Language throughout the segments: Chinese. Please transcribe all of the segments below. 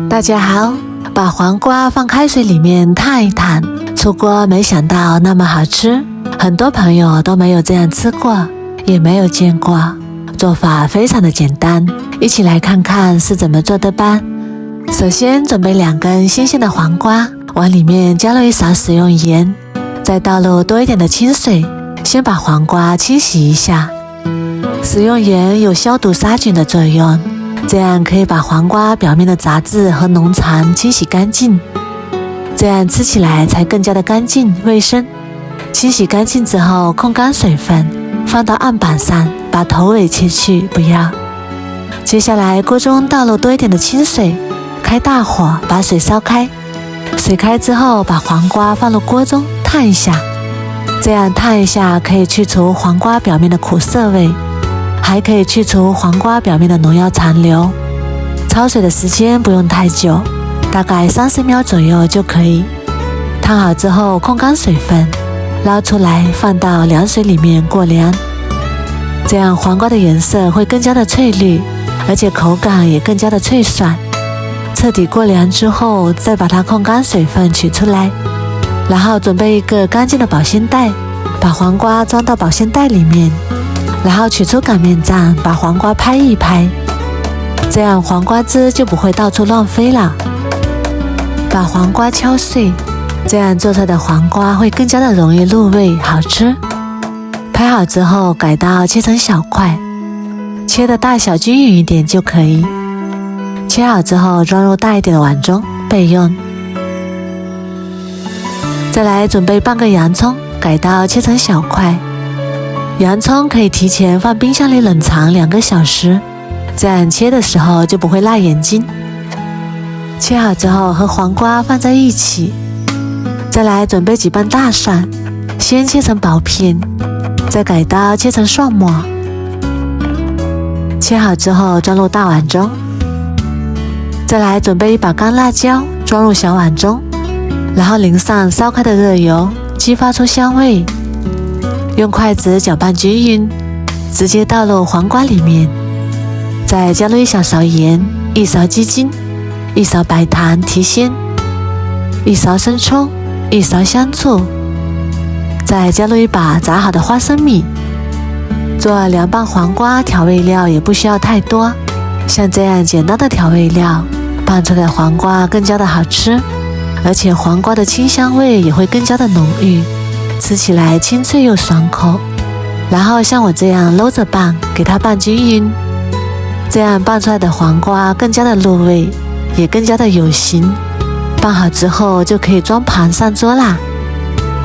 大家好，把黄瓜放开水里面烫一烫，出锅没想到那么好吃，很多朋友都没有这样吃过，也没有见过。做法非常的简单，一起来看看是怎么做的吧。首先准备2根新鲜的黄瓜，往里面加入1勺食用盐，再倒入多一点的清水，先把黄瓜清洗一下。食用盐有消毒杀菌的作用，这样可以把黄瓜表面的杂质和浓残清洗干净，这样吃起来才更加的干净卫生。清洗干净之后，控干水分，放到案板上，把头尾切去，不要。接下来锅中倒入多一点的清水，开大火把水烧开。水开之后，把黄瓜放入锅中烫一下，这样烫一下可以去除黄瓜表面的苦涩味，还可以去除黄瓜表面的农药残留。焯水的时间不用太久，大概30秒左右就可以。烫好之后控干水分，捞出来放到凉水里面过凉，这样黄瓜的颜色会更加的翠绿，而且口感也更加的脆爽。彻底过凉之后，再把它控干水分取出来，然后准备一个干净的保鲜袋，把黄瓜装到保鲜袋里面，然后取出擀面杖，把黄瓜拍一拍，这样黄瓜汁就不会到处乱飞了。把黄瓜敲碎，这样做出来的黄瓜会更加的容易入味，好吃。拍好之后改刀切成小块，切的大小均匀一点就可以。切好之后装入大一点的碗中备用。再来准备半个洋葱，改刀切成小块。洋葱可以提前放冰箱里冷藏2个小时，这样切的时候就不会辣眼睛。切好之后和黄瓜放在一起。再来准备几瓣大蒜，先切成薄片，再改刀切成蒜末。切好之后装入大碗中。再来准备1把干辣椒，装入小碗中，然后淋上烧开的热油，激发出香味。用筷子搅拌均匀，直接倒入黄瓜里面，再加入1小勺盐、1勺鸡精、1勺白糖提鲜、1勺生抽、1勺香醋，再加入1把炸好的花生米。做凉拌黄瓜调味料也不需要太多，像这样简单的调味料，拌出来的黄瓜更加的好吃，而且黄瓜的清香味也会更加的浓郁，吃起来清脆又爽口。然后像我这样搂着拌，给它拌均匀，这样拌出来的黄瓜更加的入味，也更加的有型。拌好之后就可以装盘上桌啦。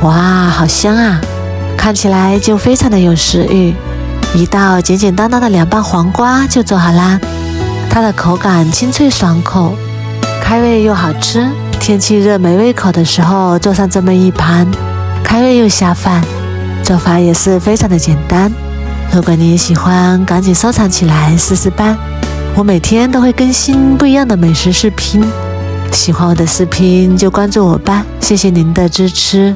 哇，好香啊，看起来就非常的有食欲。一道简简单单的凉拌黄瓜就做好啦，它的口感清脆爽口，开胃又好吃。天气热没胃口的时候做上这么一盘，开胃又下饭。做法也是非常的简单，如果你喜欢赶紧收藏起来试试吧。我每天都会更新不一样的美食视频，喜欢我的视频就关注我吧，谢谢您的支持。